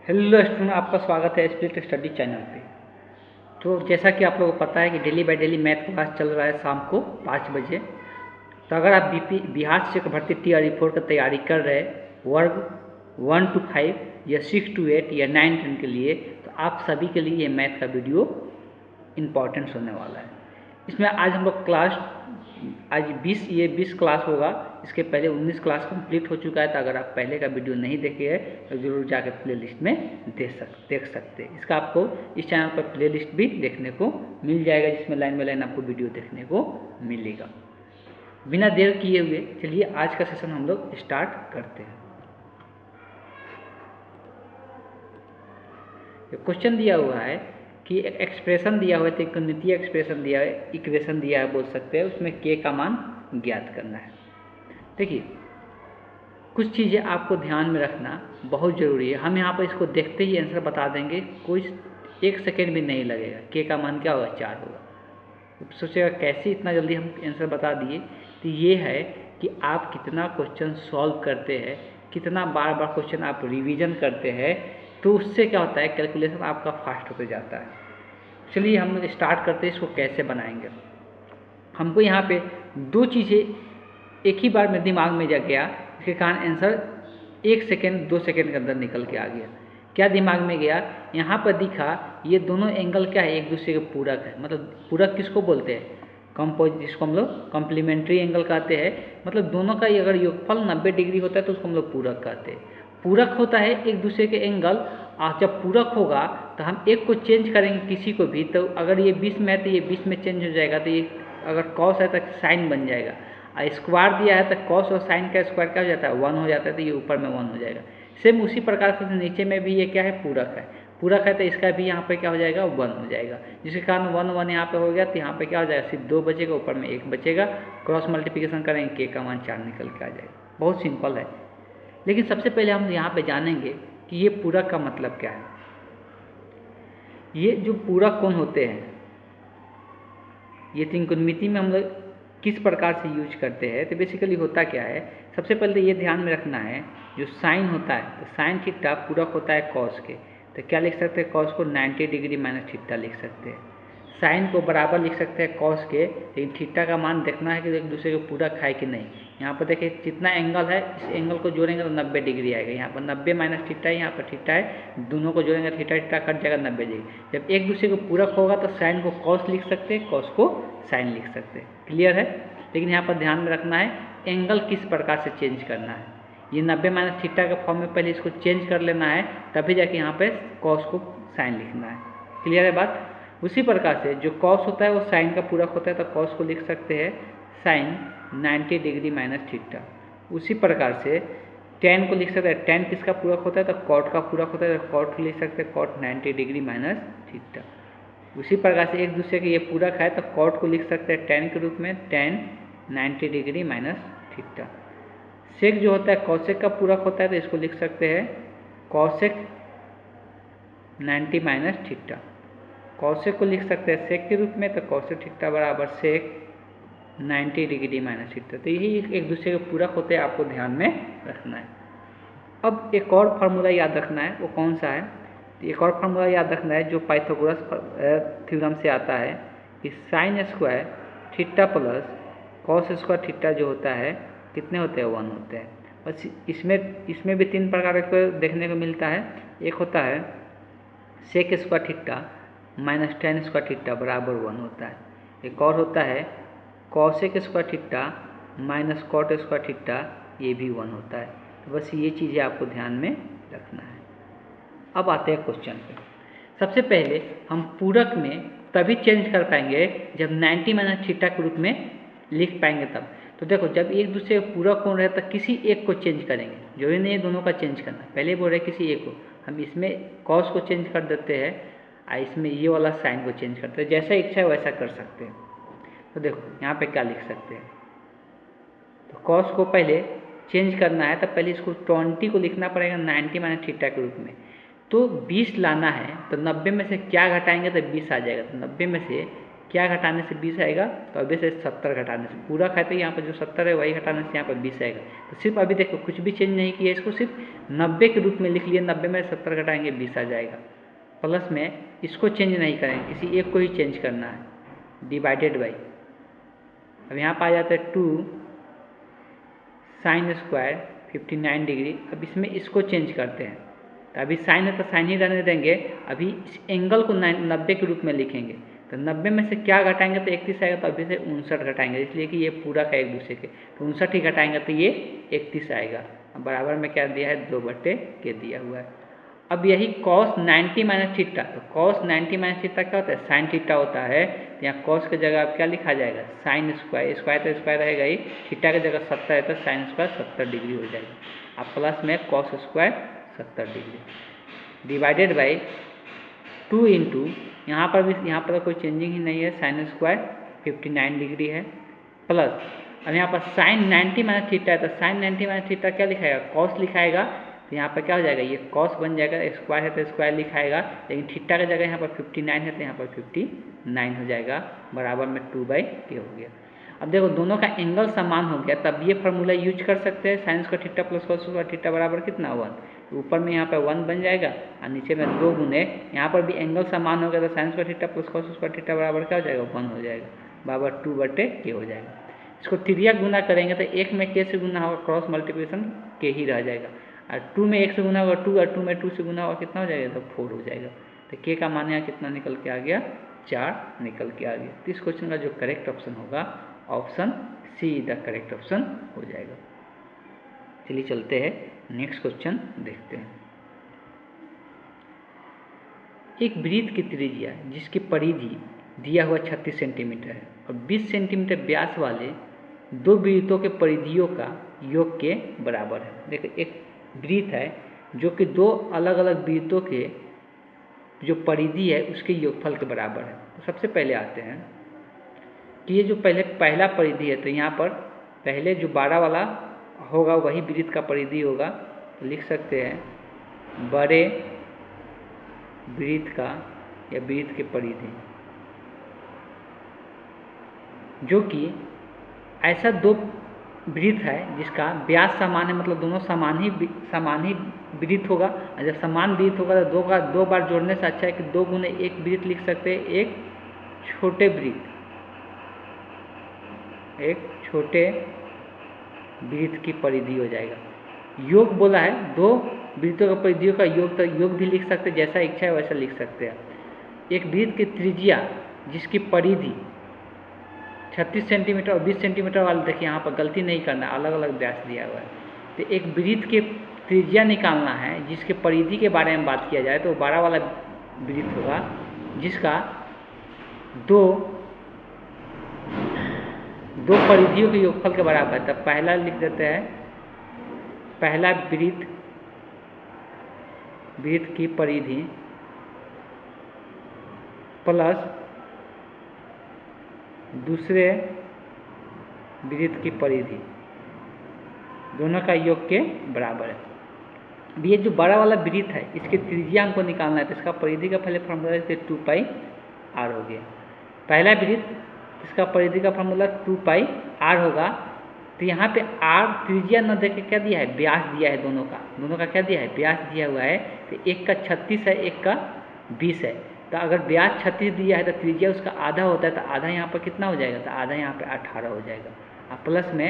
Hello student, आपका स्वागत है स्प्लिट स्टडी चैनल पे। तो जैसा कि आप लोगों को पता है कि daily by daily math class चल रहा है शाम को 5 बजे। तो अगर आप बिहार शिक्षक भर्ती TRE 4 की तैयारी कर रहे हैं वर्ग 1 to 5 या 6 to 8 या 9-10 के लिए, तो आप सभी के लिए ये मैथ का वीडियो इम्पॉर्टेंस होने वाला है। इसमें आज हम लोग आज 20 क्लास होगा। इसके पहले 19 क्लास कंप्लीट हो चुका है। तो अगर आप पहले का वीडियो नहीं देखे हैं तो ज़रूर जाकर प्लेलिस्ट में देख सकते हैं। इसका आपको इस चैनल पर प्लेलिस्ट भी देखने को मिल जाएगा, जिसमें लाइन बाय लाइन आपको वीडियो देखने को मिलेगा। बिना देर किए हुए चलिए आज का सेशन हम लोग स्टार्ट करते हैं। क्वेश्चन दिया हुआ है कि एक एक्सप्रेशन दिया हुआ है, त्रिकोणमितीय एक्सप्रेशन दिया है, इक्वेशन दिया है बोल सकते हैं, उसमें के का मान ज्ञात करना है। देखिए, कुछ चीज़ें आपको ध्यान में रखना बहुत ज़रूरी है। हम यहाँ पर इसको देखते ही आंसर बता देंगे, कोई 1 सेकेंड भी नहीं लगेगा। के का मान क्या होगा? 4 होगा। तो सोचेगा कैसे इतना जल्दी हम आंसर बता दिए। तो ये है कि आप कितना क्वेश्चन सॉल्व करते हैं, कितना बार बार क्वेश्चन आप रिवीजन करते हैं, तो उससे क्या होता है, कैलकुलेशन आपका फास्ट होते जाता है। चलिए हम लोग स्टार्ट करते हैं, इसको कैसे बनाएंगे। हमको यहाँ पे दो चीज़ें एक ही बार में दिमाग में जा गया, इसके कारण आंसर 1 सेकेंड 2 सेकेंड के अंदर निकल के आ गया। क्या दिमाग में गया? यहाँ पर दिखा ये दोनों एंगल क्या है, एक दूसरे के पूरक है। मतलब पूरक किसको बोलते हैं? जिसको हम लोग कॉम्प्लीमेंट्री एंगल कहते हैं। मतलब दोनों का अगर योगफल 90 डिग्री होता है तो उसको हम लोग पूरक कहते हैं। पूरक होता है एक दूसरे के एंगल, और जब पूरक होगा तो हम एक को चेंज करेंगे किसी को भी, तो अगर ये 20 में है तो ये 20 में चेंज हो जाएगा। तो ये अगर कॉस है तो साइन बन जाएगा, और स्क्वायर दिया है तो कॉस और साइन का स्क्वायर क्या हो जाता है? 1 हो जाता है। तो ये ऊपर में 1 हो जाएगा। सेम उसी प्रकार से नीचे में भी ये क्या है? पूरक है। पूरक है तो इसका भी यहाँ पे क्या हो जाएगा? 1 हो जाएगा, जिसके कारण 1 1 यहाँ पे हो गया। तो यहाँ पे क्या हो जाएगा? सिर्फ 2 बचेगा, ऊपर में 1 बचेगा। क्रॉस मल्टीप्लिकेशन करेंगे, के का मान 4 निकल के आ जाएगा। बहुत सिंपल है। लेकिन सबसे पहले हम यहाँ पे जानेंगे कि ये पूरक का मतलब क्या है। ये जो पूरक कोण होते हैं, ये त्रिकोणमिति में हम लोग किस प्रकार से यूज करते हैं। तो बेसिकली होता क्या है, सबसे पहले तो ये ध्यान में रखना है, जो साइन होता है तो साइन थीटा पूरक होता है कॉस के। तो क्या लिख सकते हैं? कॉस को 90 डिग्री माइनस थीटा लिख सकते हैं। साइन को बराबर लिख सकते हैं कॉस के, लेकिन थीटा का मान देखना है कि एक दूसरे को पूरक है कि नहीं। यहाँ पर देखिए जितना एंगल है, इस एंगल को जोड़ेंगे तो 90 डिग्री आएगा। यहाँ पर 90 माइनस थीटा है, यहाँ पर थीटा है, दोनों को जोड़ेंगे थीटा थीटा कट जाएगा 90 डिग्री। जब एक दूसरे को पूरक होगा तो साइन को कॉस लिख सकते हैं, कॉस को साइन लिख सकते हैं। क्लियर है? लेकिन यहाँ पर ध्यान में रखना है एंगल किस प्रकार से चेंज करना है। ये 90 माइनस थीटा के फॉर्म में पहले इसको चेंज कर लेना है, तभी जाके यहाँ पे कॉस को साइन लिखना है। क्लियर है बात? उसी प्रकार से जो कॉस होता है वो साइन का पूरक होता है, तो कॉस को लिख सकते हैं साइन 90 डिग्री माइनस थीटा। उसी प्रकार से टेन को लिख सकते हैं, टेन किसका पूरक होता है? तो कॉट का पूरक होता है, तो कॉट को लिख सकते हैं कॉट 90 डिग्री माइनस थीटा। उसी प्रकार से एक दूसरे के ये पूरक है तो कॉट को लिख सकते हैं टेन के रूप में, टेन 90 डिग्री माइनस थीटा। सेक जो होता है कॉसेक का पूरक होता है, तो इसको लिख सकते हैं कॉसेक 90 माइनस थीटा। कॉसेक को लिख सकते हैं सेक के रूप में, तो कॉसेक थीटा बराबर सेक 90 डिग्री माइनस थीटा। तो यही एक दूसरे के पूरक होते हैं, आपको ध्यान में रखना है। अब एक और फार्मूला याद रखना है, वो कौन सा है? तो एक और फार्मूला याद रखना है जो पाइथागोरस थ्योरम से आता है कि sine square theta plus cos square theta जो होता है कितने होते हैं? 1 होते हैं। बस इसमें भी 3 प्रकार का देखने को मिलता है। एक होता है sec square theta minus tan square theta बराबर 1 होता है। एक और होता है cosec square theta minus cot square theta, ये भी 1 होता है। तो बस ये चीज़ें आपको ध्यान में रखना है। अब आते हैं क्वेश्चन पे। सबसे पहले हम पूरक में तभी चेंज कर पाएंगे जब 90 माइनस थीटा के रूप में लिख पाएंगे तब। तो देखो, जब एक दूसरे पूरक हो रहे तो किसी एक को चेंज करेंगे, जरूरी नहीं है दोनों का चेंज करना। पहले बोल रहे किसी एक को, हम इसमें कॉस को चेंज कर देते हैं और इसमें ये वाला साइन को चेंज करते हैं। जैसा इच्छा है वैसा कर सकते हैं। तो देखो यहाँ पे क्या लिख सकते हैं, तो कॉस को पहले चेंज करना है तो पहले इसको 20 को लिखना पड़ेगा 90 माइनस थीटा के रूप में। तो 20 लाना है तो 90 में से क्या घटाएंगे तो 20 आ जाएगा। तो 90 में से क्या घटाने से 20 आएगा, तो अभी से 70 घटाने से, पूरा खाते यहाँ पर जो 70 है वही घटाने से यहाँ पर 20 आएगा। तो सिर्फ अभी देखो कुछ भी चेंज नहीं किया, इसको सिर्फ 90 के रूप में लिख लिए, 90 में 70 घटाएंगे 20 आ जाएगा। प्लस में इसको चेंज नहीं करेंगे, किसी एक को ही चेंज करना है, डिवाइडेड बाई, अब यहाँ पर आ जाता है 2 साइन स्क्वायर 59 डिग्री। अब इसमें इसको चेंज करते हैं, तो अभी साइन है तो साइन ही रहने देंगे, अभी इस एंगल को 90 के रूप में लिखेंगे। तो 90 में से क्या घटाएंगे तो 31 आएगा, तो अभी से 59 घटाएंगे, इसलिए कि ये पूरा का एक दूसरे के, तो 59 ही घटाएंगे तो ये 31 आएगा। अब बराबर में क्या दिया है, 2/के दिया हुआ है। अब यही cos 90 माइनस थीटा, तो cos 90 माइनस थीटा क्या होता है, साइन थीटा होता है। तो यहाँ cos की जगह अब क्या लिखा जाएगा, साइन स्क्वायर, स्क्वायर तो स्क्वायर रहेगा ही, थीटा की जगह 70 है तो साइन स्क्वायर 70 डिग्री हो जाएगा। अब प्लस में cos square 70 degree divided by 2 into, यहाँ पर कोई चेंजिंग ही नहीं है, साइन स्क्वायर 59 डिग्री है, प्लस अब यहाँ पर साइन 90 माइनस थीटा है, तो साइन 90 माइनस थीटा क्या लिखाएगा, कॉस लिखाएगा। तो यहाँ पर क्या हो जाएगा, ये कॉस बन जाएगा, स्क्वायर है तो स्क्वायर लिखाएगा, लेकिन थीटा की जगह यहाँ पर 59 है तो यहाँ पर 59 हो जाएगा, बराबर में 2/के हो गया। अब देखो दोनों का एंगल समान हो गया, तब ये फार्मूला यूज कर सकते हैं, sine square theta plus cos square theta बराबर कितना 1, ऊपर में यहाँ पर 1 बन जाएगा और नीचे में 2 गुने, यहाँ पर भी एंगल समान हो गया तो sine square theta plus cos square theta बराबर क्या हो जाएगा, 1 हो जाएगा, बराबर 2/के हो जाएगा। इसको त्रिज्या गुना करेंगे तो एक में के से गुना होगा, क्रॉस मल्टीप्लिकेशन के ही रह जाएगा, और 2 में 1 से गुना होगा 2, और 2 में 2 से गुना होगा कितना हो जाएगा, तो 4 हो जाएगा। तो के का मान यहाँ कितना निकल के आ गया, 4 निकल के आ गया। तो इस क्वेश्चन का जो करेक्ट ऑप्शन होगा, option see the correct option हो जाएगा। चलिए चलते हैं नेक्स्ट क्वेश्चन देखते हैं। एक वृत्त की त्रिज्या जिसकी परिधि दिया हुआ 36 सेंटीमीटर है और 20 सेंटीमीटर व्यास वाले दो वृत्तों के परिधियों का योग के बराबर है। देखो एक वृत्त है जो कि दो अलग अलग वृत्तों के जो परिधि है उसके योगफल के बराबर है। तो सबसे पहले आते हैं कि ये जो पहला परिधि है, तो यहाँ पर पहले जो 12 वाला होगा वही वृत्त का परिधि होगा। तो लिख सकते हैं बड़े वृत्त का या वृत्त के परिधि, जो कि ऐसा दो वृत्त है जिसका व्यास समान है, मतलब दोनों समान ही वृत्त होगा। और जब समान वृत्त होगा तो दो बार जोड़ने से अच्छा है कि 2 गुने 1 वृत्त लिख सकते हैं, एक छोटे वृत्त की परिधि हो जाएगा। योग बोला है, दो वृत्तों का परिधियों का योग, तो योग भी लिख सकते हैं, जैसा इच्छा है वैसा लिख सकते हैं। एक वृत्त की त्रिज्या जिसकी परिधि 36 सेंटीमीटर और 20 सेंटीमीटर वाले, देखिए यहाँ पर गलती नहीं करना, अलग अलग व्यास दिया हुआ है। तो एक वृत्त के त्रिज्या निकालना है जिसके परिधि के बारे में बात किया जाए तो 12 वाला वृत्त होगा जिसका दो परिधियों के योगफल के बराबर है। तब पहला लिख देते हैं, पहला वृत्त की परिधि प्लस दूसरे वृत्त की परिधि, दोनों का योग के बराबर है। ये जो बड़ा वाला वृत्त है इसकी त्रिज्या हमको निकालना है, तो इसका परिधि का पहले फॉर्मूला 2πr हो गया। पहला वृत्त इसका परिधि का फॉर्मूला 2πr होगा। तो यहाँ पे r त्रिज्या न देके क्या दिया है, व्यास दिया है, दोनों का क्या दिया है, व्यास दिया हुआ है। तो एक का 36 है, एक का 20 है। तो अगर व्यास 36 दिया है तो त्रिज्या उसका आधा होता है, तो आधा यहाँ पर कितना हो जाएगा, तो आधा यहाँ पे 18 हो जाएगा। और प्लस में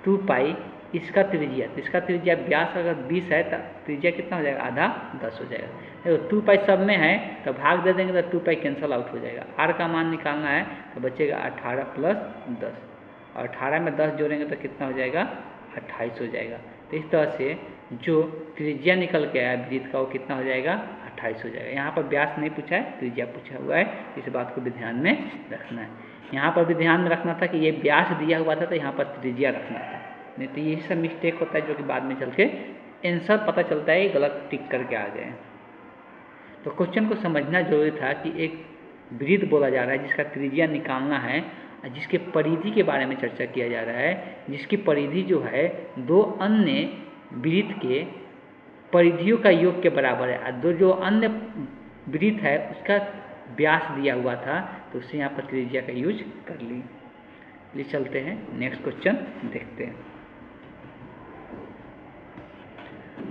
2π इसका त्रिज्या, तो इसका त्रिज्या व्यास अगर 20 है तो त्रिज्या कितना हो जाएगा, आधा 10 हो जाएगा। देखो 2π सब में है तो भाग दे देंगे तो 2π कैंसिल आउट हो जाएगा। r का मान निकालना है तो बचेगा 18 प्लस 10, और 18 में 10 जोड़ेंगे तो कितना हो जाएगा, 28 हो जाएगा। तो इस तरह से जो त्रिज्या निकल के आया वृत्त का वो कितना हो जाएगा, 28 हो जाएगा। यहाँ पर व्यास नहीं पूछा है, त्रिज्या पूछा हुआ है, इस बात को भी ध्यान में रखना है। यहाँ पर भी ध्यान में रखना था कि ये व्यास दिया हुआ था तो यहाँ पर त्रिज्या रखना था, नहीं तो यही सब मिस्टेक होता है जो कि बाद में चल के आंसर पता चलता है गलत टिक करके आ गए। तो क्वेश्चन को समझना जरूरी था कि एक वृत्त बोला जा रहा है जिसका त्रिज्या निकालना है, जिसके परिधि के बारे में चर्चा किया जा रहा है, जिसकी परिधि जो है दो अन्य वृत्त के परिधियों का योग के बराबर है। और दो जो अन्य वृत्त है उसका व्यास दिया हुआ था, तो उससे यहाँ पर त्रिज्या का यूज कर लिए। चलिए चलते हैं नेक्स्ट क्वेश्चन देखते हैं।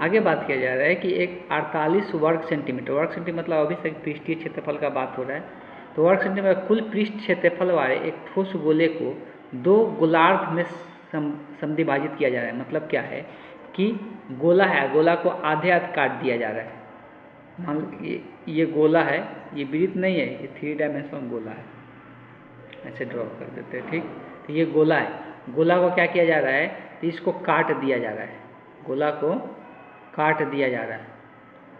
आगे बात किया जा रहा है कि एक 48 वर्ग सेंटीमीटर मतलब अभी तक पृष्ठीय क्षेत्रफल का बात हो रहा है, तो वर्ग सेंटीमीटर कुल पृष्ठ क्षेत्रफल वाले एक ठोस गोले को दो गोलार्ध में समद्विभाजित किया जा रहा है। मतलब क्या है कि गोला है, गोला को आधे आध काट दिया जा रहा है। मान ये गोला है, ये वृत्त नहीं है, ये 3 डायमेंशनल गोला है, ऐसे ड्रॉ कर देते हैं। ठीक, तो ये गोला है, गोला को क्या किया जा रहा है, तो इसको काट दिया जा रहा है, गोला को काट दिया जा रहा है,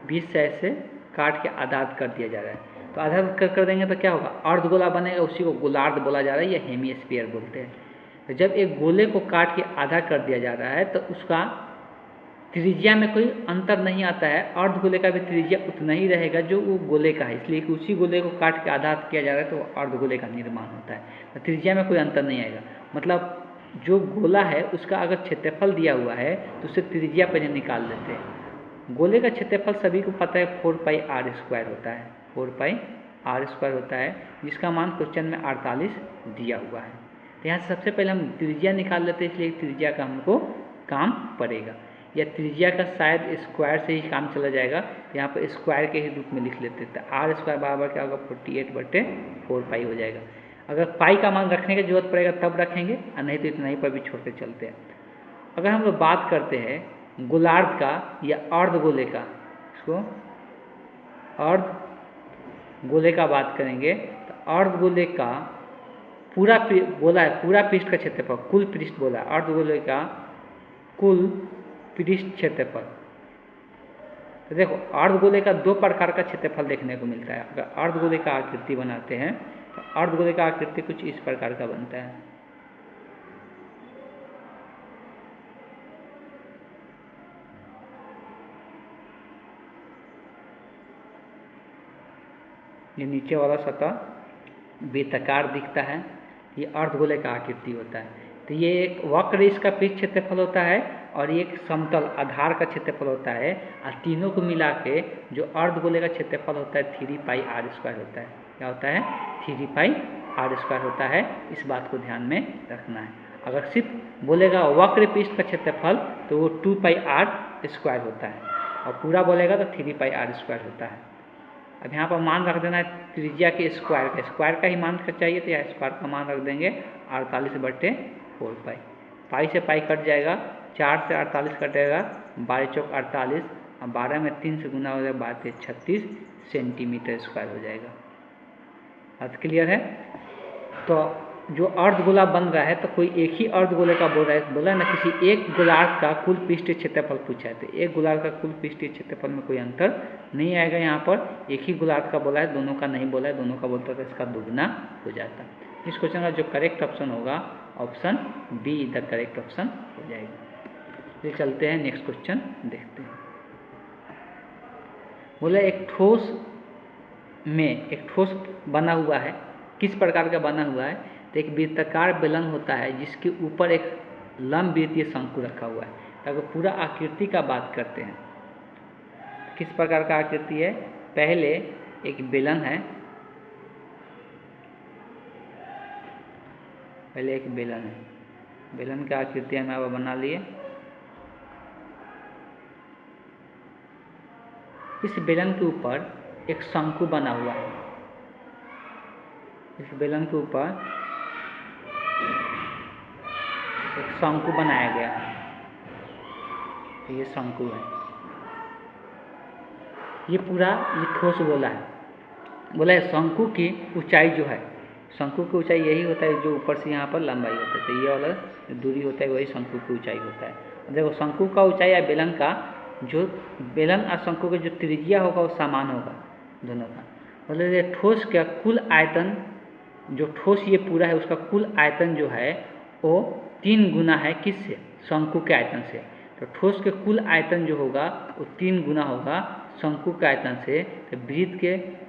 20 से ऐसे काट के आधा कर दिया जा रहा है। तो आधा कर देंगे तो क्या होगा, अर्धगोला बनेगा, उसी को गोलार्ध बोला जा रहा है या हेमीस्फीयर बोलते हैं। तो जब एक गोले को काट के आधा कर दिया जा रहा है तो उसका त्रिज्या में कोई अंतर नहीं आता है, अर्धगोले का भी त्रिज्या उतना ही रहेगा जो वो गोले का है, इसलिए कि उसी गोले को काट के आधा किया जा रहा है तो अर्धगोले का निर्माण होता है, तो त्रिज्या में कोई अंतर नहीं आएगा। मतलब जो गोला है उसका अगर क्षेत्रफल दिया हुआ है तो उससे त्रिज्या पहले निकाल लेते हैं। गोले का क्षेत्रफल सभी को पता है 4πr² होता है, 4πr² होता है, जिसका मान क्वेश्चन में 48 दिया हुआ है। तो यहाँ से सबसे पहले हम त्रिज्या निकाल लेते हैं, इसलिए त्रिज्या का हमको काम पड़ेगा, या त्रिज्या का शायद स्क्वायर से ही काम चला जाएगा, तो यहाँ पर स्क्वायर के ही रूप में लिख लेते हैं। तो r² बराबर क्या होगा, 48/4π हो जाएगा। अगर पाई का मान रखने की जरूरत पड़ेगा तब रखेंगे, और नहीं तो इतना ही पर भी छोड़ के चलते हैं। अगर हम लोग बात करते हैं गोलार्ध का या अर्धगोले का, इसको अर्धगोले का बात करेंगे तो अर्धगोले का पूरा गोला है, पूरा पृष्ठ का क्षेत्रफल, कुल पृष्ठ बोला है, अर्धगोले का कुल पृष्ठ क्षेत्रफल। तो देखो अर्धगोले का 2 प्रकार का क्षेत्रफल देखने को मिलता है। अगर अर्धगोले का आकृति बनाते हैं तो अर्धगोले का आकृति कुछ इस प्रकार का बनता है। ये नीचे वाला सतह बेतकार दिखता है, ये अर्धगोले का आकृति होता है। तो ये एक वक्र इसका पृष्ठ क्षेत्रफल होता है और ये एक समतल आधार का क्षेत्रफल होता है, और तीनों को मिला के जो अर्धगोले का क्षेत्रफल होता है 3πr² होता है। क्या होता है, 3πr² होता है। इस बात को ध्यान में रखना है। अगर सिर्फ बोलेगा वक्र पृष्ठ का क्षेत्रफल तो वो 2πr² होता है, और पूरा बोलेगा तो 3πr² होता है। अब यहाँ पर मान रख देना है त्रिज्या के स्क्वायर का ही मान चाहिए, तो यहाँ स्क्वायर का मान रख देंगे 48/4π। पाई से पाई कट जाएगा, 4 से 48 कटेगा, 12 चौक 48, और 12 में 3 से गुना हो जाएगा, 12 36 सेंटीमीटर स्क्वायर हो जाएगा। अर्थ क्लियर है। तो जो अर्धगोला बन रहा है तो कोई एक ही अर्धगोले का बोला है ना, किसी एक गोलार्ध का कुल पृष्ठीय क्षेत्रफल पूछा है, तो एक गोलार्ध का कुल पृष्ठीय क्षेत्रफल में कोई अंतर नहीं आएगा। यहाँ पर एक ही गोलार्ध का बोला है, दोनों का नहीं बोला है, दोनों का बोलता है इसका दुगना हो जाता। इस क्वेश्चन का जो करेक्ट ऑप्शन होगा option be the correct option हो जाएगा। ये चलते हैं नेक्स्ट क्वेश्चन देखते हैं। बोला एक ठोस बना हुआ है, किस प्रकार का बना हुआ है, तो एक वृत्ताकार बेलन होता है जिसके ऊपर एक लंबवृत्तीय शंकु रखा हुआ है। अगर पूरा आकृति का बात करते हैं, किस प्रकार का आकृति है, पहले एक बेलन है, बेलन का आकृति हम अब बना लिए। इस बेलन के ऊपर एक शंकु बना हुआ है, इस बेलन के ऊपर एक शंकु बनाया गया है, तो ये शंकु है। ये पूरा ये ठोस गोला है। बोला है शंकु की ऊंचाई जो है, शंकु की ऊंचाई यही होता है जो ऊपर से यहाँ पर लंबाई होता है, तो ये वाला दूरी होता है वही शंकु की ऊंचाई होता है। देखो शंकु का ऊंचाई या बेलन का, जो बेलन और शंकु का जो त्रिज्या होगा वो समान होगा दोनों का। मतलब ये ठोस का कुल आयतन, जो ठोस ये पूरा है उसका कुल आयतन जो है वो 3 गुना है किससे, शंकु के आयतन से। तो ठोस के कुल आयतन जो होगा वो 3 गुना होगा शंकु के आयतन से। तो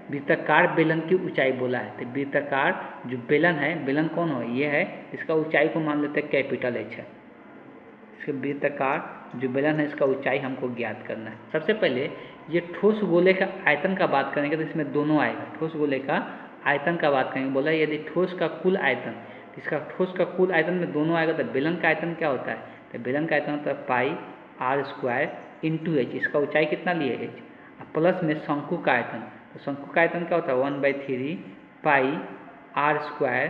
वृत्ताकार बेलन की ऊंचाई बोला है, तो वृत्ताकार जो बेलन है, बेलन कौन हो, ये है, इसका ऊंचाई को मान लेते हैं कैपिटल H है। इसके वृत्ताकार जो बेलन है इसका ऊंचाई हमको ज्ञात करना है। सबसे पहले ये ठोस गोले का आयतन का बात करेंगे तो इसमें दोनों आएगा, ठोस गोले का आयतन का बात करेंगे, बोला यदि ठोस का कुल आयतन, तो इसका ठोस का कुल आयतन में दोनों आएगा, तो बेलन का आयतन क्या होता है, तो बेलन का आयतन होता है pi r square into H, इसका ऊंचाई कितना लिए एच, प्लस में शंकु का आयतन, तो शंकु का आयतन क्या होता है 1/3 pi r square,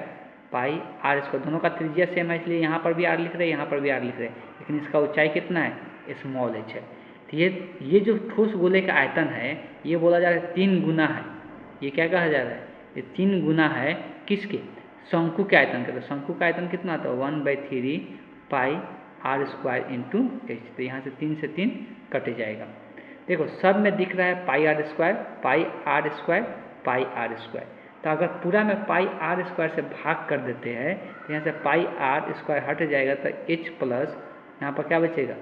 pi r square, दोनों का त्रिज्या सेम है इसलिए यहाँ पर भी आर लिख रहे हैं, यहाँ पर भी आर लिख रहे हैं, लेकिन इसका ऊंचाई कितना है स्मॉल एच है। तो ये जो ठोस गोले का आयतन है ये बोला जा रहा है 3 गुना है, ये क्या कहा जा रहा है, ये 3 गुना है किसके, शंकु के आयतन का। तो शंकु का आयतन कितना आता है 1/3 pi r square into H, तो यहाँ से 3 से 3 कट जाएगा। देखो सब में दिख रहा है pi r square, pi r square, pi r square, तो अगर पूरा में पाई आर स्क्वायर से भाग कर देते हैं तो यहाँ से पाई आर स्क्वायर हट जाएगा, तो एच प्लस यहाँ पर क्या बचेगा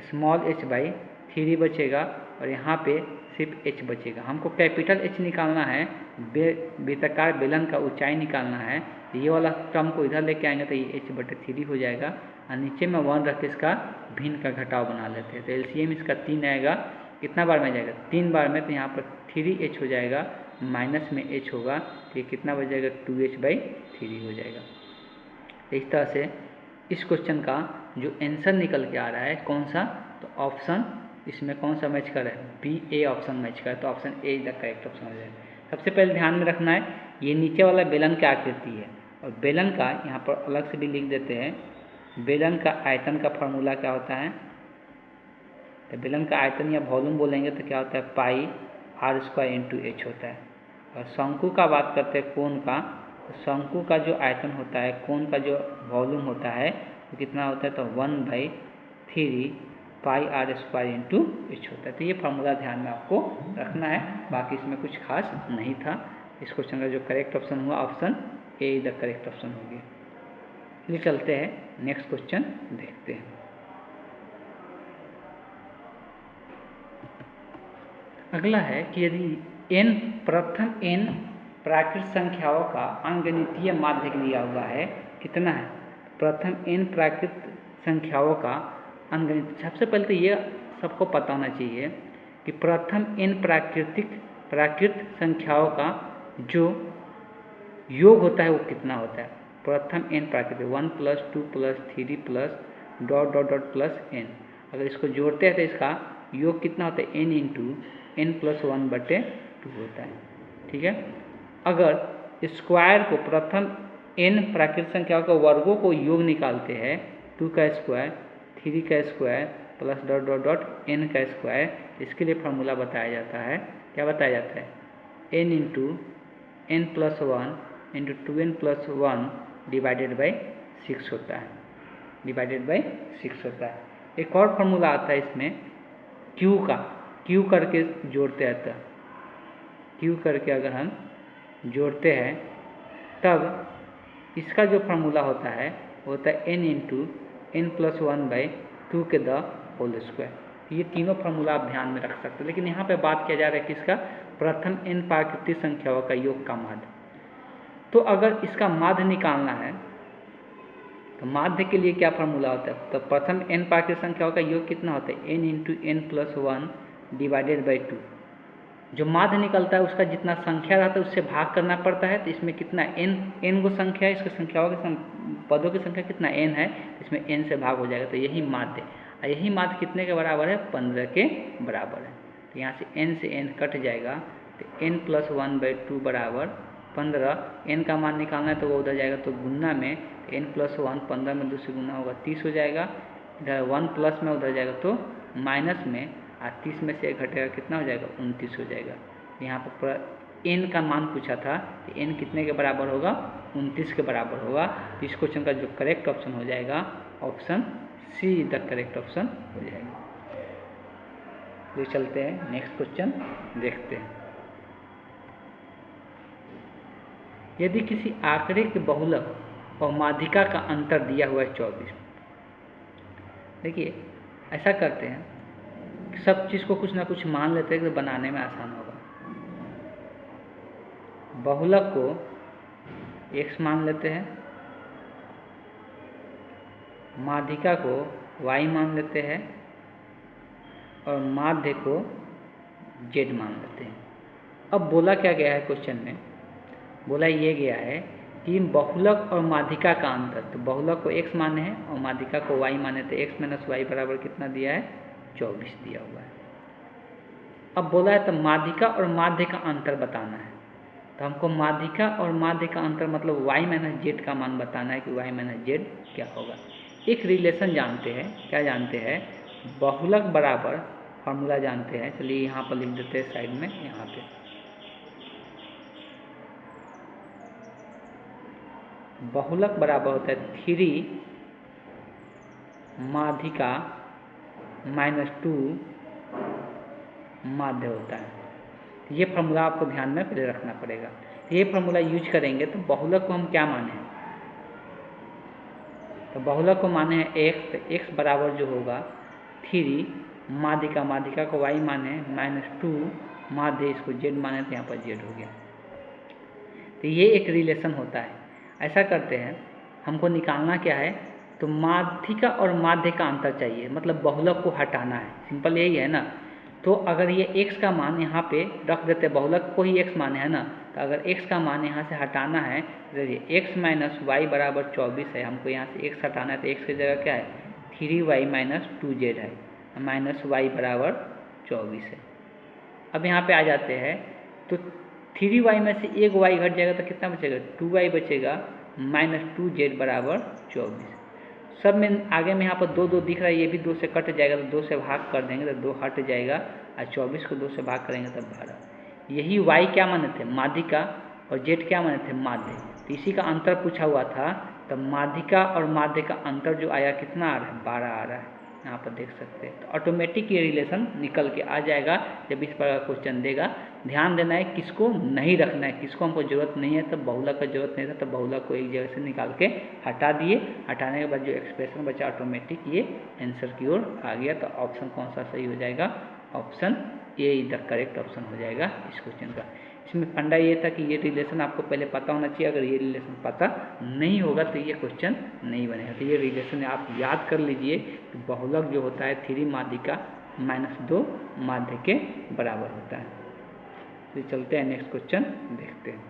स्मॉल एच बाई 3 बचेगा, और यहाँ पे सिर्फ एच बचेगा। हमको कैपिटल एच निकालना है, वृत्ताकार बेलन का ऊंचाई निकालना है, तो ये वाला टर्म को इधर लेके आएंगे तो ये h/3 हो जाएगा, और नीचे में 1 रख के इसका भिन्न का घटाव बना लेते हैं, तो एलसीएम इसका 3 आएगा, कितना बार में जाएगा 3 बार में, तो यहाँ पर 3h हो जाएगा, माइनस में h होगा, तो ये कितना बच जाएगा 2h/3 हो जाएगा। इस तरह से इस क्वेश्चन का जो आंसर निकल के आ रहा है कौन सा, तो ऑप्शन इसमें कौन सा मैच कर रहा है, बी ए ऑप्शन मैच कर, तो option A is the correct option हो जाएगा। सबसे पहले ध्यान में रखना है ये नीचे वाला बेलन की आकृति है, और बेलन का यहाँ पर अलग से भी लिख देते हैं, बेलन का आयतन का फॉर्मूला क्या होता है, तो बेलन का आयतन या वॉल्यूम बोलेंगे तो क्या होता है pi r square into H होता है। और शंकु का बात करते हैं कोण का, तो शंकु का जो आयतन होता है, कोण का जो वॉल्यूम होता है वो कितना होता है, तो 1/3 pi r square into H होता है। तो ये फार्मूला ध्यान में आपको रखना है, बाकी इसमें कुछ खास नहीं था। इस क्वेश्चन का जो करेक्ट ऑप्शन हुआ option A the correct option हो गया। चलिए चलते हैं नेक्स्ट क्वेश्चन देखते हैं। अगला है कि यदि n प्रथम n प्राकृत संख्याओं का अंगगणितीय माध्य दिया हुआ है, कितना है प्रथम n प्राकृत संख्याओं का अंगगणित। सबसे पहले तो ये सबको पता होना चाहिए कि प्रथम n प्राकृत संख्याओं का जो योग होता है वो कितना होता है। प्रथम n प्राकृतिक 1 + 2 + 3 + dot dot dot plus n, अगर इसको जोड़ते हैं तो इसका योग कितना होता है n इंटू n + 1/2 होता है। ठीक है, अगर स्क्वायर को प्रथम n प्राकृतिक संख्याओं के वर्गों को योग निकालते हैं 2 का स्क्वायर 3 का square plus dot dot dot n का स्क्वायर, इसके लिए फार्मूला बताया जाता है। क्या बताया जाता है, n into n + 1 into 2n + 1 divided by 6 होता है, डिवाइडेड बाई 6 होता है। एक और फार्मूला आता है इसमें q का, q करके जोड़ते हैं, तो q करके अगर हम जोड़ते हैं तब इसका जो फार्मूला होता है वो होता है n इंटू n + 1/2 के द होल स्क्वायर। ये तीनों फार्मूला आप ध्यान में रख सकते हैं, लेकिन यहाँ पे बात किया जा रहा है कि इसका प्रथम n प्राकृतिक संख्याओं का योग का माध्य। तो अगर इसका माध्य निकालना है तो माध्य के लिए क्या फार्मूला होता है, तो प्रथम n प्राकृतिक संख्याओं का योग कितना होता है n into n + 1 divided by 2। जो माध्य निकलता है उसका जितना संख्या रहता है उससे भाग करना पड़ता है, तो इसमें कितना n गो संख्या है, इसकी संख्याओं की पदों की संख्या कितना n है, इसमें n से भाग हो जाएगा, तो यही माध्य। और यही माध्य कितने के बराबर है, 15 के बराबर है। तो यहाँ से n से n कट जाएगा, तो n + 1/2 बराबर 15। n का मान निकालना है तो वो उधर जाएगा, तो गुना में n + 1 15 में 2 से गुना होगा 30 हो जाएगा, इधर 1 प्लस में उधर जाएगा तो माइनस में, और 30 में से 1 घटेगा कितना हो जाएगा 29 हो जाएगा। यहाँ पर n का मान पूछा था, तो n कितने के बराबर होगा 29 के बराबर होगा। तो इस क्वेश्चन का जो करेक्ट ऑप्शन हो जाएगा option see the correct option हो जाएगा। तो चलते हैं नेक्स्ट क्वेश्चन देखते हैं। यदि किसी आंकड़े के बहुलक और माध्यिका का अंतर दिया हुआ है 24। देखिए ऐसा करते हैं, सब चीज़ को कुछ ना कुछ मान लेते हैं तो बनाने में आसान होगा। बहुलक को x मान लेते हैं, माध्यिका को y मान लेते हैं, और माध्य को z मान लेते हैं। अब बोला क्या गया है क्वेश्चन में, बोला ये गया है कि बहुलक और माध्यिका का अंतर, तो बहुलक को x माने हैं और माध्यिका को y माने, तो x माइनस वाई बराबर कितना दिया है, 24 दिया हुआ है। अब बोला है तो माध्यिका और माध्य का अंतर बताना है, तो हमको माध्यिका और माध्य का अंतर मतलब y माइनस जेड का मान बताना है कि y माइनस जेड क्या होगा। एक रिलेशन जानते हैं, क्या जानते हैं, बहुलक बराबर, फॉर्मूला जानते हैं, चलिए यहाँ पर लिख देते हैं साइड में, यहाँ पे बहुलक बराबर होता है 3 माध्यिका माइनस 2 माध्य होता है। ये फार्मूला आपको ध्यान में पहले रखना पड़ेगा। ये फार्मूला यूज करेंगे तो बहुलक को हम क्या माने हैं, तो बहुलक को माने हैं x, तो x बराबर जो होगा 3 माध्यिका, माध्यिका को y माने माइनस 2 माध्य, इसको z माने तो यहाँ पर z हो गया। तो ये एक रिलेशन होता है। ऐसा करते हैं, हमको निकालना क्या है, तो माध्यिका और माध्य का अंतर चाहिए, मतलब बहुलक को हटाना है, सिंपल यही है ना। तो अगर ये x का मान यहाँ पे रख देते, बहुलक को ही x माने है ना, तो अगर x का मान यहाँ से हटाना है, तो ये x माइनस वाई बराबर 24 है, हमको यहाँ से x हटाना है, तो x की जगह क्या है 3y माइनस 2z है, माइनस वाई बराबर 24 है। अब यहाँ पे आ जाते हैं, तो 3y में से एक y घट जाएगा तो कितना बचेगा, 2y बचेगा, माइनस 2z बराबर 24। सब में आगे में यहाँ पर 2 2 दिख रहा है, ये भी 2 से कट जाएगा, तो 2 से भाग कर देंगे तो 2 हट जाएगा, और 24 को 2 से भाग करेंगे तो 12। यही y क्या माने थे, माध्यिका, और z क्या माने थे, माध्य। तो इसी का अंतर पूछा हुआ था, तो माध्यिका और माध्य का अंतर जो आया कितना आ रहा है, 12 आ रहा है, यहाँ पर देख सकते हैं। तो ऑटोमेटिक ये रिलेशन निकल के आ जाएगा जब इस प्रकार का क्वेश्चन देगा। ध्यान देना है किसको नहीं रखना है, किसको हमको जरूरत नहीं है, तो बहुलक का जरूरत नहीं था, तो बहुलक को एक जगह से निकाल के हटा दिए। हटाने के बाद जो एक्सप्रेशन बचा ऑटोमेटिक ये आंसर की ओर आ गया। तो ऑप्शन कौन सा सही हो जाएगा, option A is the correct option हो जाएगा इस क्वेश्चन का। इसमें फंडा ये था कि ये रिलेशन आपको पहले पता होना चाहिए, अगर ये रिलेशन पता नहीं होगा तो ये क्वेश्चन नहीं बनेगा। तो ये रिलेशन आप याद कर लीजिए कि बहुलक जो होता है 3 माध्यिका माइनस 2 माध्य के बराबर होता है। तो चलते हैं नेक्स्ट क्वेश्चन देखते हैं।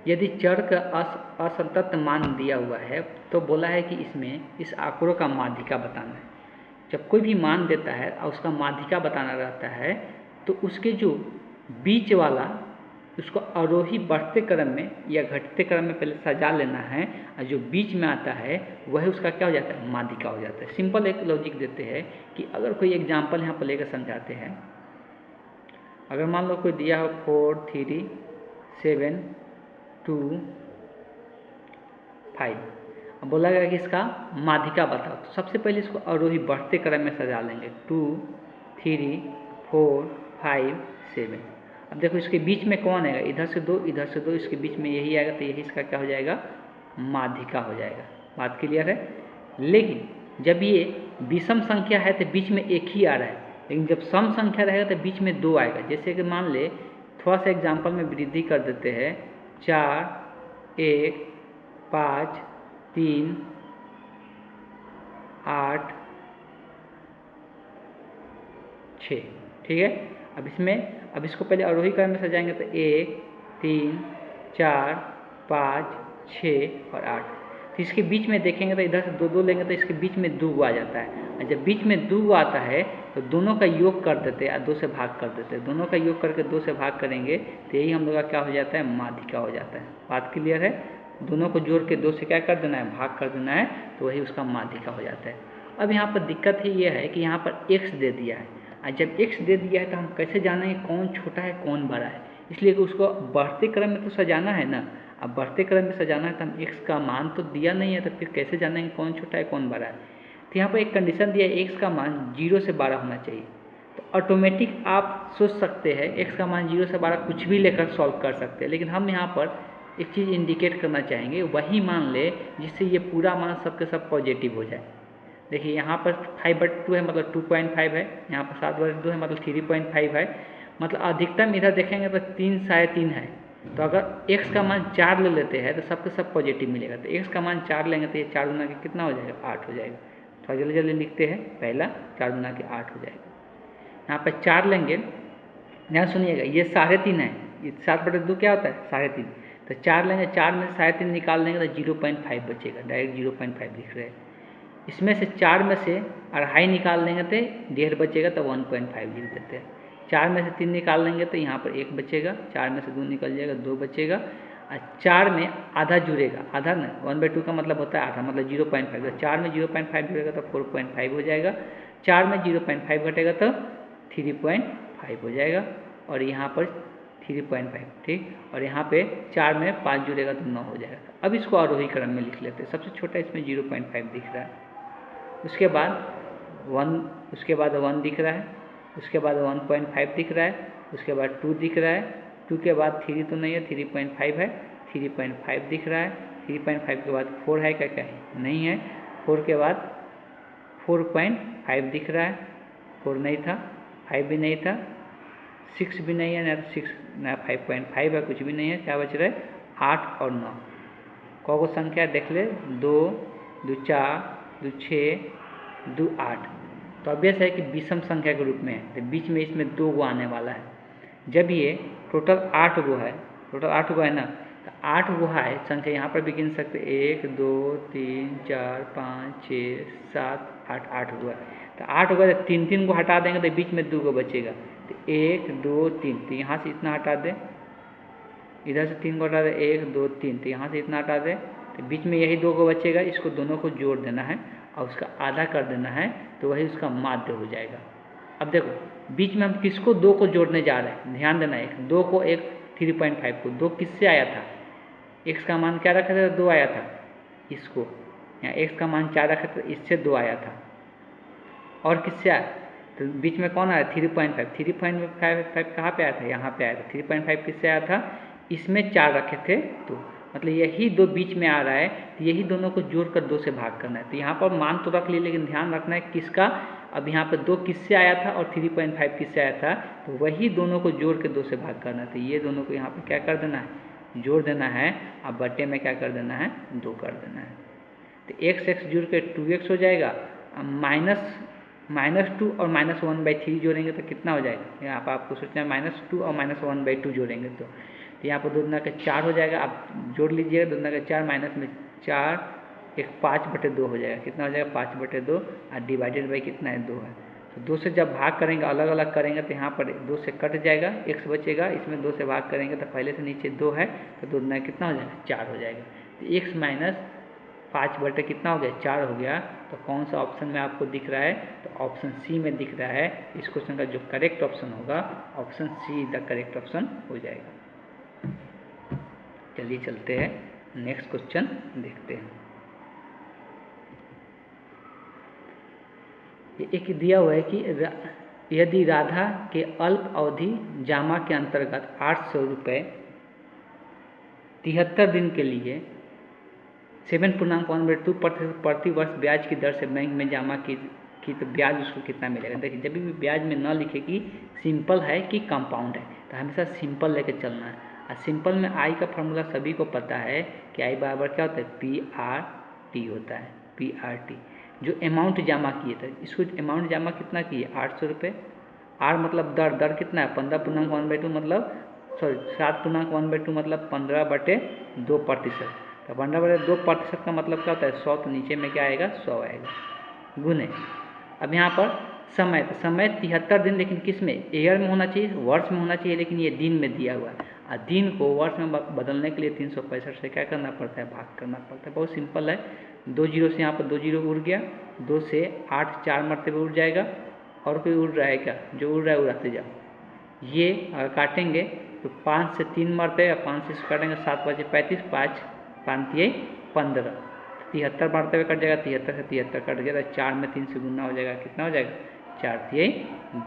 यदि चर का असंतत मान दिया हुआ है तो बोला है कि इसमें इस आंकड़ों का माध्यिका बताना है। जब कोई भी मान देता है और उसका माध्यिका बताना रहता है तो उसके जो बीच वाला, उसको आरोही बढ़ते क्रम में या घटते क्रम में पहले सजा लेना है, और जो बीच में आता है वह उसका क्या हो जाता है, माध्यिका हो जाता है। सिंपल एक लॉजिक देते हैं कि अगर कोई एग्जाम्पल यहाँ पर लेकर समझाते हैं। अगर मान लो कोई दिया हो 4 3 7 2 5, अब बोला गया कि इसका माध्यिका बताओ। तो सबसे पहले इसको आरोही बढ़ते क्रम में सजा लेंगे, 2 3 4 5 7। अब देखो इसके बीच में कौन आएगा, इधर से 2 इधर से 2, इसके बीच में यही आएगा, तो यही इसका क्या हो जाएगा, माध्यिका हो जाएगा। बात क्लियर है। लेकिन जब ये विषम संख्या है तो बीच में एक ही आ रहा है, लेकिन जब सम संख्या रहेगा तो बीच में 2 आएगा। जैसे कि मान ले, थोड़ा सा एग्जाम्पल में वृद्धि कर देते हैं, 4 1 5 3 8 6, ठीक है। अब इसको पहले आरोही क्रम में सजाएंगे तो 1 3 4 5 6 और 8। तो इसके बीच में देखेंगे तो इधर से 2 2 लेंगे तो इसके बीच में 2 आ जाता है, और जब बीच में 2 आता है तो दोनों का योग कर देते हैं, 2 से भाग कर देते हैं। दोनों का योग करके 2 से भाग करेंगे तो यही हम लोग का क्या हो जाता है, माध्यिका हो जाता है। बात क्लियर है। दोनों को जोड़ के 2 से क्या कर देना है, भाग कर देना है, तो वही उसका माध्यिका हो जाता है। अब यहाँ पर दिक्कत ही ये है कि यहाँ पर x दे दिया है, और जब x दे दिया है तो हम कैसे जानेंगे कौन छोटा है कौन बड़ा है। इसलिए कि उसको बढ़ते क्रम में तो सजाना है ना। अब बढ़ते क्रम में सजाना है तो हम x का मान तो दिया नहीं है, तो फिर कैसे जानेंगे कौन छोटा है कौन बड़ा है। तो यहाँ पर एक कंडीशन दिया है, x का मान 0 से 12 होना चाहिए। तो ऑटोमेटिक आप सोच सकते हैं x का मान 0 से 12 कुछ भी लेकर सॉल्व कर सकते हैं, लेकिन हम यहाँ पर एक चीज़ इंडिकेट करना चाहेंगे, वही मान ले जिससे ये पूरा मान सबके सब पॉजिटिव हो जाए। देखिए यहाँ पर 5/2 है मतलब 2.5 है, यहाँ पर 7/2 है मतलब 3.5 है, मतलब अधिकतम इधर देखेंगे तो 3 3.5 है। तो अगर x का मान 4 ले लेते हैं तो सबके सब पॉजिटिव मिलेगा। तो x का मान 4 लेंगे तो ये 4 गुना के कितना हो जाएगा, 8 हो जाएगा। थोड़ा जल्दी जल्दी लिखते हैं, पहला 4 गुना के 8 हो जाएगा। यहाँ पर 4 लेंगे, ध्यान सुनिएगा, ये 3.5 है, ये 7/2 क्या होता है 3.5, तो 4 लेंगे, 4 में से 3.5 निकाल देंगे तो 0.5 बचेगा, डायरेक्ट 0.5 लिख रहे हैं। इसमें से 4 में से 2.5 निकाल देंगे तो 1.5 बचेगा, तो 1.5 लिख देते हैं। 4 में से 3 निकाल लेंगे तो यहाँ पर 1 बचेगा, 4 में से 2 निकल जाएगा, 2 बचेगा, और 4 में आधा जुड़ेगा, आधा ना, 1/2 का मतलब होता है आधा, मतलब 0.5, तो 4 में 0.5 जुड़ेगा तो 4.5 हो जाएगा, 4 में 0.5 घटेगा तो 3.5 हो जाएगा, और यहाँ पर 3.5, ठीक, और यहाँ पे 4 में 5 जुड़ेगा तो 9 हो जाएगा। अब इसको आरोही क्रम में लिख लेते हैं। सबसे छोटा इसमें 0.5 दिख रहा है, उसके बाद 1 दिख रहा है, उसके बाद 1.5 दिख रहा है, उसके बाद 2 दिख रहा है, 2 के बाद 3 तो नहीं है, 3.5 है, 3.5 दिख रहा है, 3.5 के बाद 4 है, क्या क्या है नहीं है, 4 के बाद 4.5 दिख रहा है, 4 नहीं था, 5 भी नहीं था, 6 भी नहीं है, ना 6 ना 5.5 है, कुछ भी नहीं है, क्या बच रहा है 8 और 9। कौन संख्या देख ले, 2, 2 4, 2 6, 2 8, तो ऑब्वियस है कि विषम संख्या के रूप में है, तो बीच में इसमें 2 गो आने वाला है। जब ये टोटल 8 गो है, टोटल 8 गो है ना, तो 8 गो है संख्या यहाँ पर भी गिन सकते, 1 2 3 4 5 6 7 8, 8 गो है, तो 8 गो है, 3 गो हटा देंगे तो बीच में 2 गो बचेगा, तो 1 2 3, तो यहाँ से इतना हटा दे, इधर से 3 को हटा दे, 1 2 3, तो यहाँ से इतना हटा दे, तो बीच में यही 2 को बचेगा, इसको दोनों को जोड़ देना है और उसका आधा कर देना है, तो वही उसका माध्य हो जाएगा। अब देखो बीच में हम किसको 2 को जोड़ने जा रहे हैं, ध्यान देना, एक 2 को, एक 3.5 को, 2 किससे आया था, x का मान क्या रखा था, 2 आया था, इसको यहाँ x का मान 4 रखा था, इससे 2 आया था, और किससे आया, तो बीच में कौन आया 3.5, 3.5 कहाँ पे आया था, यहाँ पे आया था, 3.5 किससे आया था, इसमें 4 रखे थे, तो मतलब यही 2 बीच में आ रहा है, तो यही दोनों को जोड़कर 2 से भाग करना है। तो यहाँ पर मान तो रख लिए, लेकिन ध्यान रखना है किसका, अब यहाँ पर 2 किससे आया था और 3.5 किससे आया था, तो वही दोनों को जोड़ के 2 से भाग करना है। तो ये दोनों को यहाँ पर क्या कर देना है, जोड़ देना है, अब बट्टे में क्या कर देना है, 2 कर देना है, तो x जुड़ के 2x हो जाएगा, -2 और -1/3 जोड़ेंगे तो कितना हो जाएगा, यहाँ पर आपको सोचना है -2 और -1/2 जोड़ेंगे तो यहाँ पर 2 दूना के 4 हो जाएगा, आप जोड़ लीजिएगा, 2 दूना के 4, माइनस में 4, एक 5/2 हो जाएगा, कितना हो जाएगा 5/2, और डिवाइडेड बाई कितना है 2 है, तो 2 से जब भाग करेंगे, अलग अलग करेंगे, तो यहाँ पर 2 से कट जाएगा, x बचेगा, इसमें 2 से भाग करेंगे तो पहले से नीचे 2 है, तो 2 दूना कितना हो जाएगा 4 हो जाएगा, तो x माइनस 5/, कितना हो गया 4 हो गया। तो कौन सा ऑप्शन में आपको दिख रहा है, तो ऑप्शन सी में दिख रहा है। इस क्वेश्चन का जो करेक्ट ऑप्शन होगा, option see the correct option हो जाएगा। चलिए चलते हैं, नेक्स्ट क्वेश्चन देखते हैं। एक दिया हुआ है कि यदि राधा के अल्प अवधि जामा के अंतर्गत 800 रुपये 73 दिन के लिए 7.1/2% प्रति वर्ष ब्याज की दर से बैंक में जमा की तो ब्याज उसको कितना मिलेगा। देखिए जब भी ब्याज में न लिखे कि सिंपल है कि कंपाउंड है, तो हमेशा सिंपल लेके चलना है। और सिंपल में आई का फॉर्मूला सभी को पता है कि आई बराबर क्या होता है, PRT होता है, PRT। जो अमाउंट जमा किए थे, इसको अमाउंट जमा कितना किए 800 रुपये, आर मतलब दर कितना है 15.1/2 मतलब 7.1/2 मतलब 15/2%। तो 15/2% का मतलब क्या होता है 100, तो नीचे में क्या आएगा 100 आएगा, गुने। अब यहाँ पर समय, तो समय 73 दिन, लेकिन किस में, ईयर में होना चाहिए, वर्ष में होना चाहिए, लेकिन ये दिन में दिया हुआ है। और दिन को वर्ष में बदलने के लिए 365 से क्या करना पड़ता है, भाग करना पड़ता है। बहुत सिंपल है, 2 जीरो से यहाँ पर 2 जीरो उड़ गया, 2 से 8 4 मरतबे उड़ जाएगा। और कोई उड़ रहा है क्या, जो उड़ रहा है उड़ाते जाओ। ये अगर काटेंगे तो 5 से 3 मरते, 5 से काटेंगे 7 बचे 35, 5 5 15, 73 मरतबे कट जाएगा, 73 से 73 कट गया, तो 4 में 3 से गुना हो जाएगा, कितना हो जाएगा 4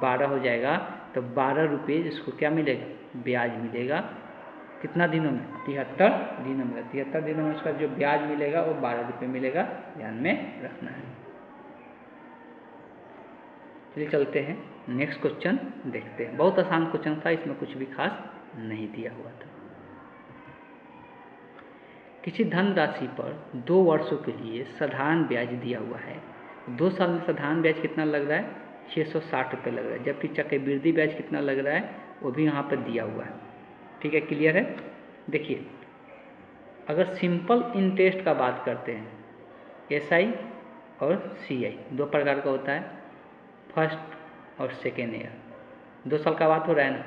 12 हो जाएगा। तो 12 रुपये इसको क्या मिलेगा, ब्याज मिलेगा। कितना दिनों में, 73 दिनों में। 73 दिनों में उसका जो ब्याज मिलेगा वो 12 रुपये मिलेगा, ध्यान में रखना है। चलिए चलते हैं, नेक्स्ट क्वेश्चन देखते हैं। बहुत आसान क्वेश्चन था, इसमें कुछ भी खास नहीं दिया हुआ था। किसी धनराशि पर 2 वर्षों के लिए साधारण ब्याज दिया हुआ है। 2 साल में साधारण ब्याज कितना लग रहा है 660 लग रहा है, जबकि चक्रवृद्धि ब्याज कितना लग रहा है वो भी यहाँ पर दिया हुआ है। ठीक है, क्लियर है। देखिए, अगर सिंपल इंटरेस्ट का बात करते हैं, SI और CI दो प्रकार का होता है, फर्स्ट और सेकेंड ईयर, 2 साल का बात हो रहा है ना।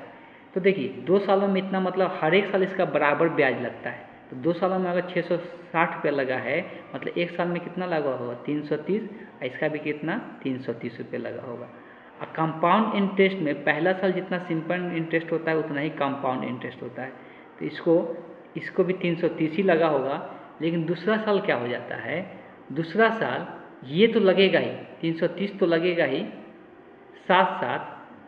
तो देखिए 2 सालों में इतना मतलब हर एक साल इसका बराबर ब्याज लगता है। तो 2 सालों में अगर 660 लगा है, मतलब एक साल में कितना लगा होगा 330, इसका भी कितना 330 रुपये लगा होगा। और कंपाउंड इंटरेस्ट में पहला साल जितना सिंपल इंटरेस्ट होता है उतना ही कंपाउंड इंटरेस्ट होता है। तो इसको भी 330 ही लगा होगा। लेकिन दूसरा साल क्या हो जाता है, दूसरा साल ये तो लगेगा ही 330 तो लगेगा ही, साथ साथ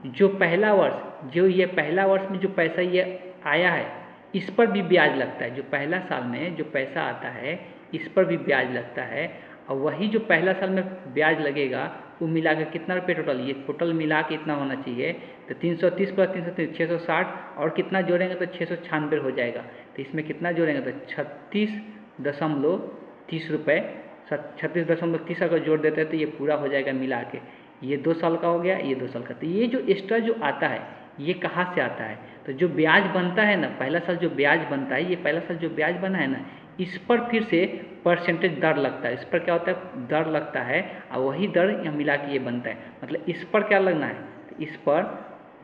जो पहला वर्ष में जो पैसा ये आया है इस पर भी ब्याज लगता है। जो पहला साल में जो पैसा आता है इस पर भी ब्याज लगता है। और वही जो पहला साल में ब्याज लगेगा वो मिला के कितना रुपये टोटल, ये टोटल मिला के इतना होना चाहिए। तो 330 प्लस 330 660 और कितना जोड़ेंगे तो 696 हो जाएगा। तो इसमें कितना जोड़ेंगे तो 36.30 रुपये, 36.30 अगर जोड़ देते हैं तो ये पूरा हो जाएगा मिला के। ये 2 साल का हो गया, ये 2 साल का। तो ये जो एक्स्ट्रा जो आता है ये कहाँ से आता है, तो जो ब्याज बनता है ना, पहला साल जो ब्याज बनता है, ये पहला साल जो ब्याज बना है ना, इस पर फिर से परसेंटेज दर लगता है। इस पर क्या होता है, दर लगता है, और वही दर यहाँ मिला के ये बनता है। मतलब इस पर क्या लगना है, तो इस पर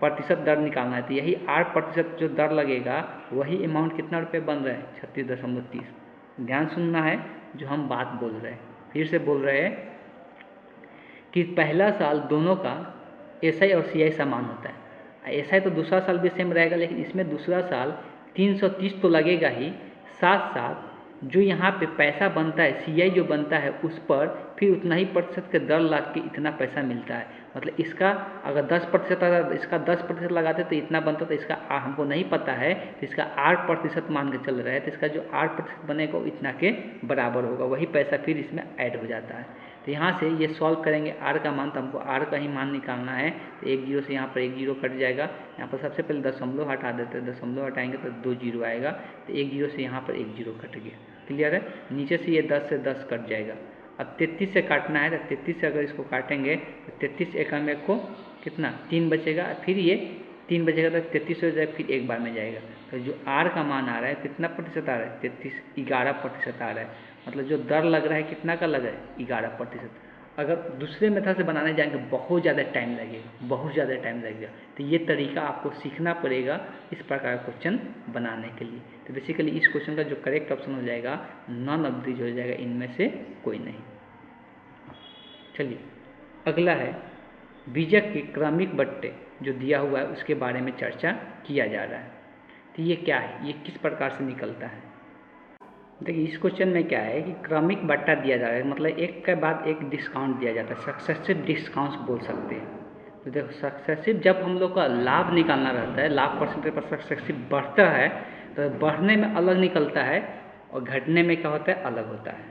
प्रतिशत दर निकालना है। तो यही 8% जो दर लगेगा वही अमाउंट कितना रुपये बन रहा है 36.30। ध्यान सुनना है जो हम बात बोल रहे हैं। फिर से बोल रहे हैं कि पहला साल दोनों का SI और CI समान होता है। SI तो दूसरा साल भी सेम रहेगा, लेकिन इसमें दूसरा साल 330 तो लगेगा ही, साथ साथ जो यहाँ पे पैसा बनता है CI जो बनता है उस पर फिर उतना ही प्रतिशत के दर लगा के इतना पैसा मिलता है। मतलब इसका अगर 10% अगर इसका 10% लगाते तो इतना बनता, तो इसका हमको नहीं पता है, तो इसका 8% मान के चल रहा है। तो इसका जो 8% बनेगा वो इतना के बराबर होगा, वही पैसा फिर इसमें ऐड हो जाता है। तो यहाँ से ये सॉल्व करेंगे R का मान, तो हमको R का ही मान निकालना है। तो 1 जीरो से यहाँ पर 1 जीरो कट जाएगा। यहाँ पर सबसे पहले दशमलव हटा देते हैं, दशमलव हटाएंगे तो 2 जीरो आएगा। तो 1 जीरो से यहाँ पर 1 जीरो कट गया। क्लियर है। नीचे से ये 10 से 10 कट जाएगा। अब 33 से काटना है, तो 33 से अगर इसको काटेंगे तो 33 एकम एक को कितना 3 बचेगा, फिर ये 3 बचेगा तो 33 हो जाएगा, फिर एक बार में जाएगा। तो जो R का मान आ रहा है कितना प्रतिशत आ रहा है 33, 11% आ रहा है। मतलब जो दर लग रहा है कितना का लग रहा है 11%। अगर दूसरे मेथड से बनाने जाएंगे बहुत ज़्यादा टाइम लगेगा, बहुत ज़्यादा टाइम लगेगा। तो ये तरीका आपको सीखना पड़ेगा इस प्रकार का क्वेश्चन बनाने के लिए। तो बेसिकली इस क्वेश्चन का जो करेक्ट ऑप्शन हो जाएगा नॉन ऑफ दीज हो जाएगा, इनमें से कोई नहीं। चलिए अगला है बीजक के क्रमिक बट्टे जो दिया हुआ है उसके बारे में चर्चा किया जा रहा है। तो ये क्या है, ये किस प्रकार से निकलता है। देखिए इस क्वेश्चन में क्या है कि क्रमिक बट्टा दिया जा रहा है, मतलब एक के बाद एक डिस्काउंट दिया जाता है, सक्सेसिव डिस्काउंट बोल सकते हैं। तो देखो सक्सेसिव जब हम लोग का लाभ निकालना रहता है, लाभ परसेंटेज पर सक्सेसिव बढ़ता है तो बढ़ने में अलग निकलता है और घटने में क्या होता है अलग होता है।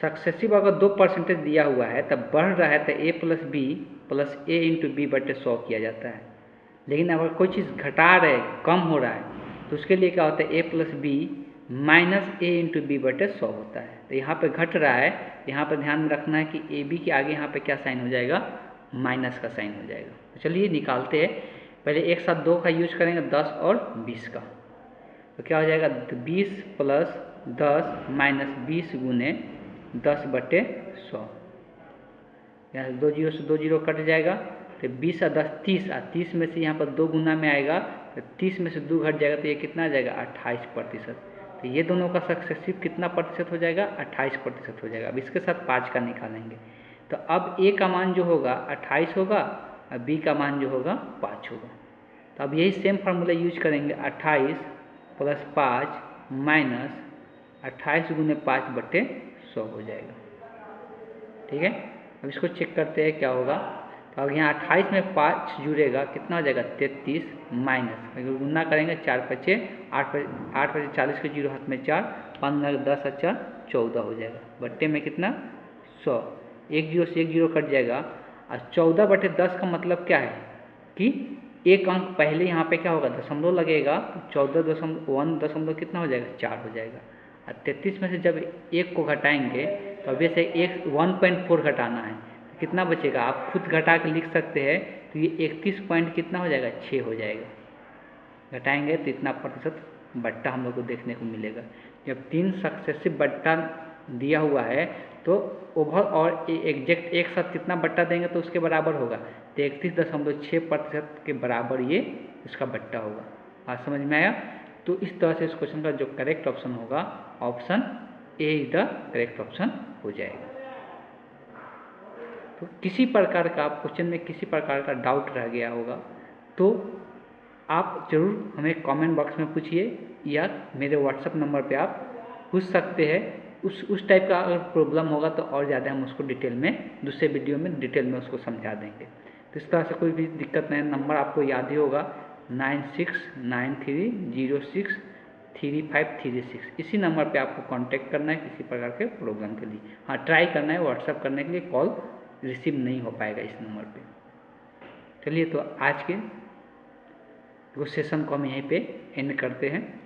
सक्सेसिव अगर 2% दिया हुआ है तब बढ़ रहा है तो A + B + A × B/100 किया जाता है। लेकिन अगर कोई चीज़ घटा रहे कम हो रहा है तो उसके लिए क्या होता है A + B - A × B/100 होता है। तो यहाँ पे घट रहा है, यहाँ पर ध्यान में रखना है कि AB के आगे यहाँ पे क्या साइन हो जाएगा, माइनस का साइन हो जाएगा। तो चलिए निकालते हैं। पहले एक साथ 2 का यूज करेंगे 10 और 20 का। तो क्या हो जाएगा 20 + 10 - 20 × 10/100। यहाँ 2 जीरो से 2 जीरो कट जाएगा। तो 20 और 10 30, 30 में से यहाँ पर 2 गुना में आएगा तो 30 में से 2 घट जाएगा तो ये कितना आ जाएगा 28%। तो ये दोनों का सक्सेसिव कितना प्रतिशत हो जाएगा 28% हो जाएगा। अब इसके साथ 5 का निकालेंगे। तो अब A का मान जो होगा 28 होगा और B का मान जो होगा 5 होगा। तो अब यही सेम फार्मूला यूज करेंगे, 28 + 5 - 28 × 5/100 हो जाएगा। ठीक है। अब इसको चेक करते हैं क्या होगा। तो अब यहाँ 28 में 5 जुड़ेगा कितना हो जाएगा 33 माइनस, अगर गुना करेंगे 4 × 5 = 8 × 40 के 0 हाथ में 4, 15 10 और 4 14 हो जाएगा। बट्टे में कितना 100, 1 जीरो से 1 जीरो कट जाएगा। और 14/10 का मतलब क्या है कि एक अंक पहले यहाँ पे क्या होगा दशमलव लगेगा, तो 14 कितना हो जाएगा 4 हो जाएगा। और 33 में से जब 1 को घटाएंगे तो अब से 1 1.4 घटाना है। कितना बचेगा, आप खुद घटा के लिख सकते हैं। तो ये 31 पॉइंट कितना हो जाएगा, 6 हो जाएगा। घटाएंगे तो इतना प्रतिशत बट्टा हम लोग को देखने को मिलेगा। जब 3 सक्सेसिव बट्टा दिया हुआ है तो ओवर और एग्जैक्ट एक साथ कितना बट्टा देंगे तो उसके बराबर होगा। तो 31.6% के बराबर ये इसका बट्टा होगा। बात समझ में आया? तो इस तरह से इस क्वेश्चन का जो करेक्ट ऑप्शन होगा, option A is the correct option हो जाएगा। तो किसी प्रकार का क्वेश्चन में किसी प्रकार का डाउट रह गया होगा तो आप जरूर हमें कमेंट बॉक्स में पूछिए, या मेरे व्हाट्सएप नंबर पे आप पूछ सकते हैं। उस टाइप का अगर प्रॉब्लम होगा तो और ज़्यादा हम उसको डिटेल में दूसरे वीडियो में डिटेल में उसको समझा देंगे। तो इस तरह से कोई भी दिक्कत नहीं, नंबर आपको याद ही होगा 9693063536। इसी नंबर पे आपको कांटेक्ट करना है किसी प्रकार के प्रॉब्लम के लिए। हाँ, ट्राई करना है व्हाट्सएप करने के लिए, कॉल रिसीव नहीं हो पाएगा इस नंबर पे। चलिए, तो आज के सेशन को हम यहीं पे एंड करते हैं।